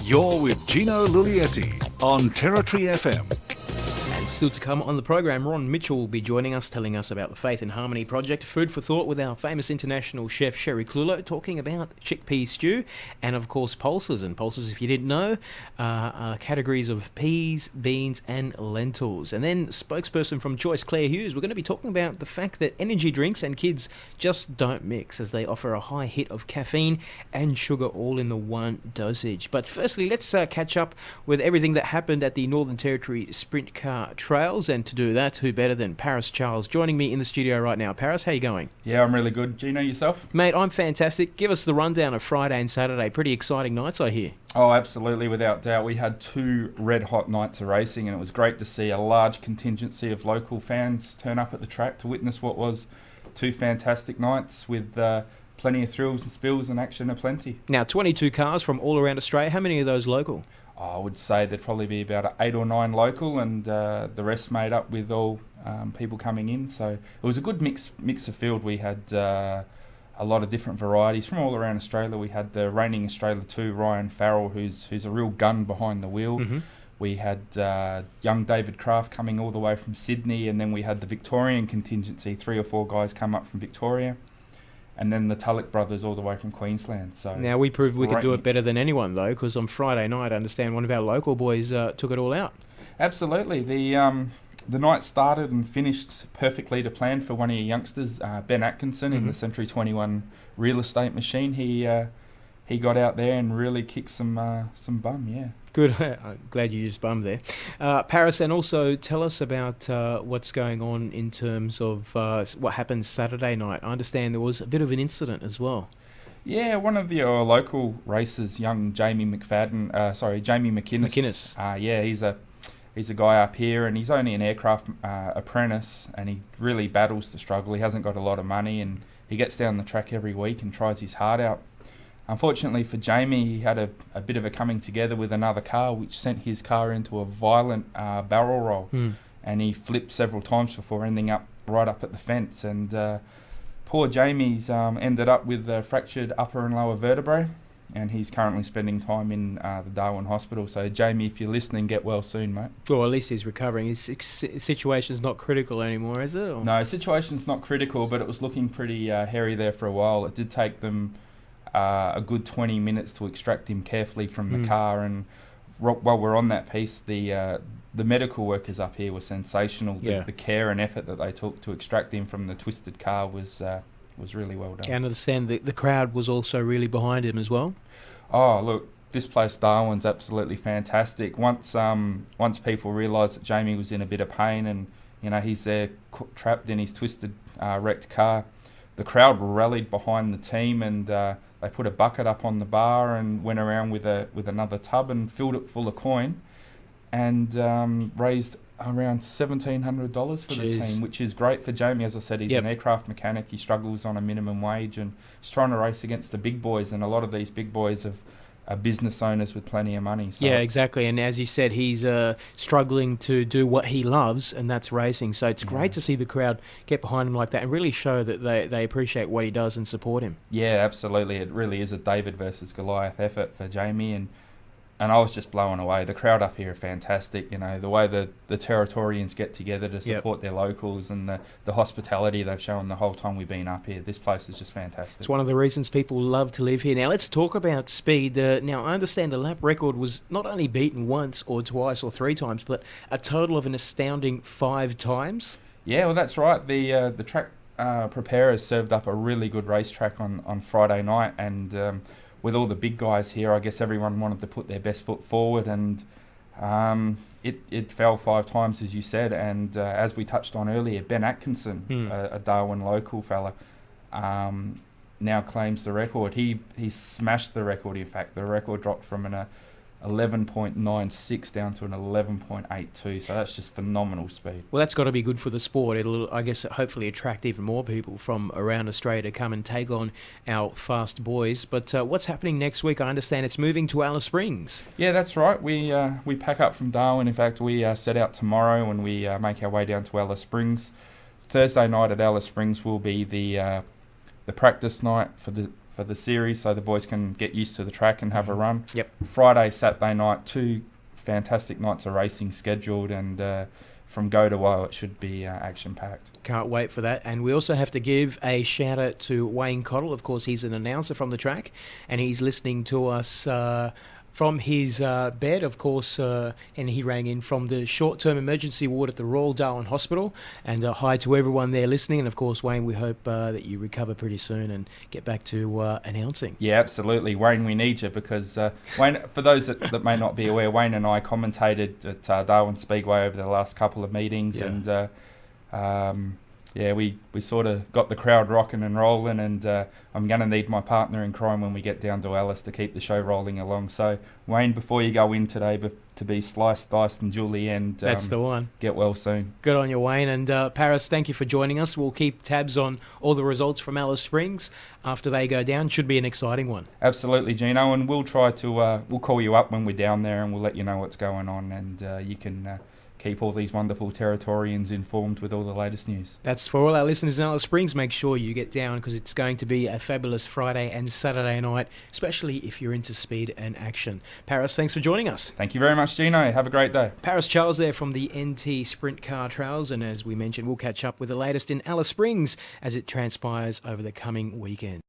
You're with Gino Lulietti on Territory FM. And still to come on the program, Ron Mitchell will be joining us, telling us about the Faith and Harmony Project, Food for Thought with our famous international chef Sherry Clulo, talking about chickpea stew, and of course pulses. And pulses, if you didn't know, are categories of peas, beans and lentils. And then spokesperson from Joyce Claire Hughes, we're going to be talking about the fact that energy drinks and kids just don't mix, as they offer a high hit of caffeine and sugar all in the one dosage. But firstly, let's catch up with everything that happened at the Northern Territory Sprint Car Trails, and to do that, who better than Paris Charles, joining me in the studio right now. Paris, how you going? Yeah, I'm really good. Gino, yourself? Mate, I'm fantastic. Give us the rundown of Friday and Saturday. Pretty exciting nights, I hear. Oh, absolutely, without doubt. We had 2 red-hot nights of racing, and it was great to see a large contingency of local fans turn up at the track to witness what was 2 fantastic nights with plenty of thrills and spills and action aplenty. Now, 22 cars from all around Australia. How many of those local? I would say there'd probably be about 8 or 9 local, and the rest made up with all people coming in. So it was a good mix of field. We had a lot of different varieties from all around Australia. We had the reigning Australia 2, Ryan Farrell, who's a real gun behind the wheel. Mm-hmm. We had young David Kraft coming all the way from Sydney, and then we had the Victorian contingency, 3 or 4 guys come up from Victoria. And then the Tulloch brothers all the way from Queensland. So now we proved we could do it better than anyone, though, because on Friday night, I understand one of our local boys took it all out. Absolutely. The night started and finished perfectly to plan for one of your youngsters, Ben Atkinson, in the Century 21 real estate machine. He got out there and really kicked some bum, yeah. Good. I'm glad you used bum there. Paris, and also tell us about what's going on in terms of what happened Saturday night. I understand there was a bit of an incident as well. Yeah, one of the local racers, young Jamie McKinnis. Yeah, he's a guy up here, and he's only an aircraft apprentice, and he really battles the struggle. He hasn't got a lot of money, and he gets down the track every week and tries his heart out. Unfortunately for Jamie, he had a bit of a coming together with another car, which sent his car into a violent barrel roll. And he flipped several times before ending up right up at the fence. And poor Jamie's ended up with a fractured upper and lower vertebrae, and he's currently spending time in the Darwin Hospital. So Jamie, if you're listening, get well soon, mate. Well, at least he's recovering. His situation's not critical anymore, is it? Or? No, situation's not critical, but it was looking pretty hairy there for a while. It did take them a good 20 minutes to extract him carefully from the car, and while we're on that piece, the medical workers up here were sensational. The care and effort that they took to extract him from the twisted car was really well done. I understand the crowd was also really behind him as well. Oh, look, this place Darwin's absolutely fantastic. Once people realised that Jamie was in a bit of pain, and he's there trapped in his twisted wrecked car, the crowd rallied behind the team, and they put a bucket up on the bar and went around with another tub and filled it full of coin, and raised around $1,700 for the team, which is great for Jamie. As I said, he's an aircraft mechanic. He struggles on a minimum wage, and he's trying to race against the big boys, and a lot of these big boys are business owners with plenty of money. So yeah, exactly. And as you said, he's struggling to do what he loves, and that's racing. So it's great to see the crowd get behind him like that and really show that they appreciate what he does and support him. Yeah, absolutely. It really is a David versus Goliath effort for Jamie, and I was just blown away. The crowd up here are fantastic. The way the Territorians get together to support their locals, and the hospitality they've shown the whole time we've been up here. This place is just fantastic. It's one of the reasons people love to live here. Now, let's talk about speed. Now, I understand the lap record was not only beaten once or twice or 3 times, but a total of an astounding 5 times. Yeah, well, that's right. The track preparers served up a really good racetrack on Friday night, and with all the big guys here, I guess everyone wanted to put their best foot forward, and it fell 5 times, as you said. And as we touched on earlier, Ben Atkinson, a Darwin local fella, now claims the record. He smashed the record. In fact, the record dropped from an 11.96 down to an 11.82, so that's just phenomenal speed. Well, that's got to be good for the sport. It'll, I guess, hopefully attract even more people from around Australia to come and take on our fast boys. But what's happening next week? I understand it's moving to Alice Springs. Yeah, that's right. We pack up from Darwin. In fact, we set out tomorrow, and we make our way down to Alice Springs. Thursday night at Alice Springs will be the practice night for the series, so the boys can get used to the track and have a run. Yep. Friday, Saturday night, 2 fantastic nights of racing scheduled, and from go to woe, it should be action-packed. Can't wait for that. And we also have to give a shout out to Wayne Cottle. Of course, he's an announcer from the track, and he's listening to us from his bed, of course, and he rang in from the short-term emergency ward at the Royal Darwin Hospital. And hi to everyone there listening. And of course, Wayne, we hope that you recover pretty soon and get back to announcing. Yeah, absolutely. Wayne, we need you because, Wayne, for those that may not be aware, Wayne and I commentated at Darwin Speedway over the last couple of meetings, Yeah. and we sort of got the crowd rocking and rolling, and I'm going to need my partner in crime when we get down to Alice to keep the show rolling along. So, Wayne, before you go in today, to be sliced, diced and julienned, That's the one. get well soon. Good on you, Wayne. And Paris, thank you for joining us. We'll keep tabs on all the results from Alice Springs after they go down. Should be an exciting one. Absolutely, Gino, and we'll try to we'll call you up when we're down there, and we'll let you know what's going on, and you can keep all these wonderful Territorians informed with all the latest news. That's for all our listeners in Alice Springs. Make sure you get down because it's going to be a fabulous Friday and Saturday night, especially if you're into speed and action. Paris, thanks for joining us. Thank you very much, Gino. Have a great day. Paris Charles there from the NT Sprint Car Trails, and as we mentioned, we'll catch up with the latest in Alice Springs as it transpires over the coming weekend.